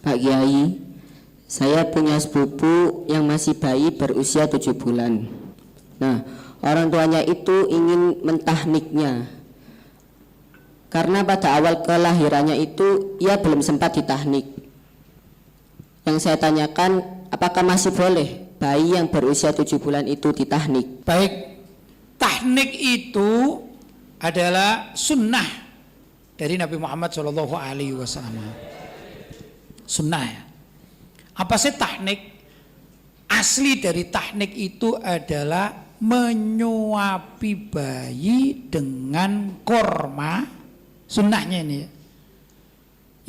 Pak Kiai, saya punya sepupu yang masih bayi berusia 7 bulan. Nah, orang tuanya itu ingin mentahniknya karena pada awal kelahirannya itu ia belum sempat ditahnik. Yang saya tanyakan, apakah masih boleh bayi yang berusia 7 bulan itu ditahnik? Baik, tahnik itu adalah sunnah dari Nabi Muhammad SAW. Sunnah ya. Apa sih tahnik? Asli dari tahnik itu adalah menyuapi bayi dengan korma. Sunnahnya ini ya.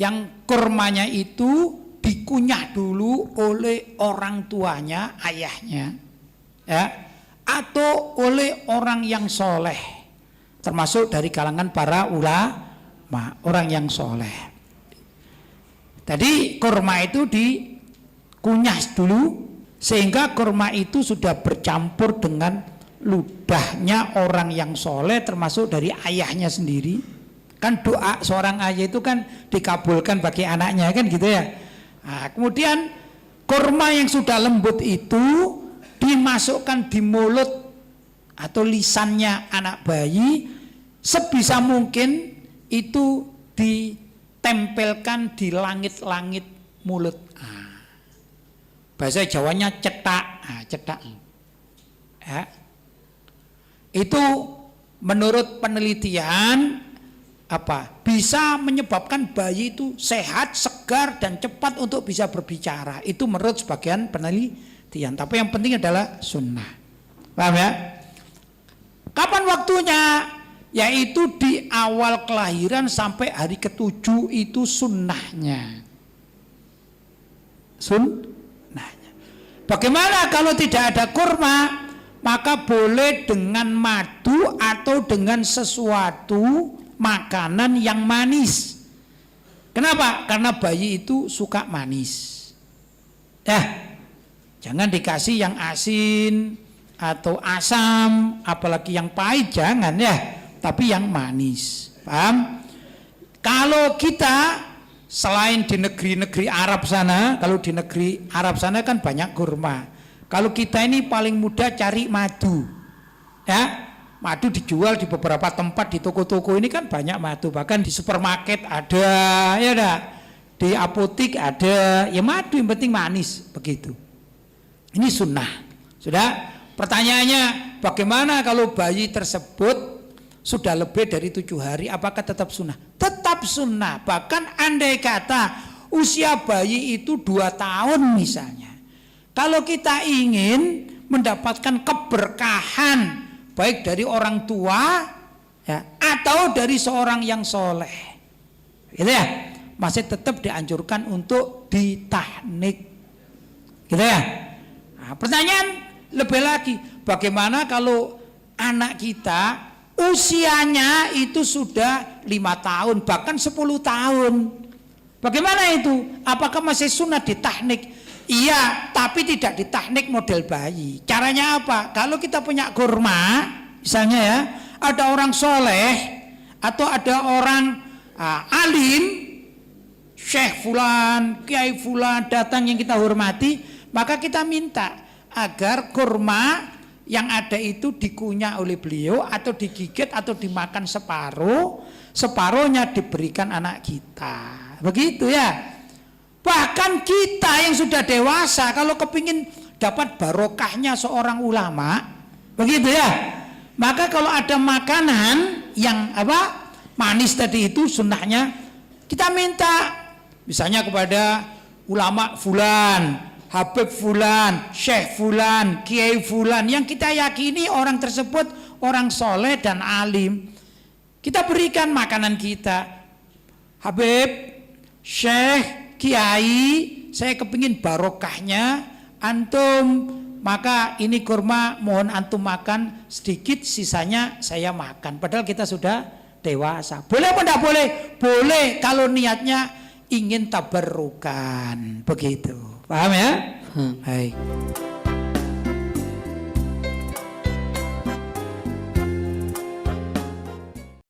Yang kormanya itu dikunyah dulu oleh orang tuanya, ayahnya ya, atau oleh orang yang soleh, termasuk dari kalangan para ulama, orang yang soleh. Tadi korma itu dikunyah dulu sehingga korma itu sudah bercampur dengan ludahnya orang yang soleh, termasuk dari ayahnya sendiri. Kan doa seorang ayah itu kan dikabulkan bagi anaknya, kan gitu ya. Nah, kemudian korma yang sudah lembut itu dimasukkan di mulut atau lisannya anak bayi, sebisa mungkin itu ditempelkan di langit-langit mulut. Bahasa Jawanya cetak, cetak. Ya. Itu menurut penelitian bisa menyebabkan bayi itu sehat, segar, dan cepat untuk bisa berbicara. Itu menurut sebagian penelitian. Tapi yang penting adalah sunnah. Paham ya? Kapan waktunya? Yaitu di awal kelahiran sampai hari ke-7 itu sunnahnya. Sunnahnya. Bagaimana kalau tidak ada kurma? Maka boleh dengan madu atau dengan sesuatu makanan yang manis. Kenapa? Karena bayi itu suka manis. Jangan dikasih yang asin atau asam, apalagi yang pahit, jangan ya. Tapi yang manis. Paham? Kalau kita selain di negeri-negeri Arab sana, kalau di negeri Arab sana kan banyak kurma. Kalau kita ini paling mudah cari madu. Ya. Madu dijual di beberapa tempat, di toko-toko ini kan banyak madu, bahkan di supermarket ada, ya dah, di apotek ada, ya madu yang penting manis, begitu. Ini sunnah. Sudah, pertanyaannya bagaimana kalau bayi tersebut sudah lebih dari 7 hari, apakah tetap sunnah? Tetap sunnah, bahkan andai kata usia bayi itu 2 tahun misalnya. Kalau kita ingin mendapatkan keberkahan baik dari orang tua ya, atau dari seorang yang soleh, gitu ya, masih tetap dianjurkan untuk ditahnik, gitu ya. Nah, pertanyaan lebih lagi, bagaimana kalau anak kita usianya itu sudah 5 tahun bahkan 10 tahun? Bagaimana itu? Apakah masih sunnah ditahnik? Iya, tapi tidak ditahnik model bayi. Caranya apa? Kalau kita punya kurma, misalnya ya, ada orang soleh atau ada orang alim, syekh fulan, kiai fulan datang yang kita hormati, maka kita minta agar kurma yang ada itu dikunyah oleh beliau atau digigit atau dimakan separuh, separuhnya diberikan anak kita. Begitu ya. Bahkan kita yang sudah dewasa kalau kepingin dapat barokahnya seorang ulama, begitu ya, maka kalau ada makanan yang manis tadi itu sunnahnya kita minta misalnya kepada ulama fulan, habib fulan, syekh fulan, kiai fulan yang kita yakini orang tersebut orang soleh dan alim, kita berikan makanan kita. Habib, syekh, kiai, saya kepingin barokahnya antum, maka ini kurma mohon antum makan sedikit, sisanya saya makan. Padahal kita sudah dewasa. Boleh apa enggak boleh? Boleh kalau niatnya ingin tabarrukan, begitu. Paham ya? Baik.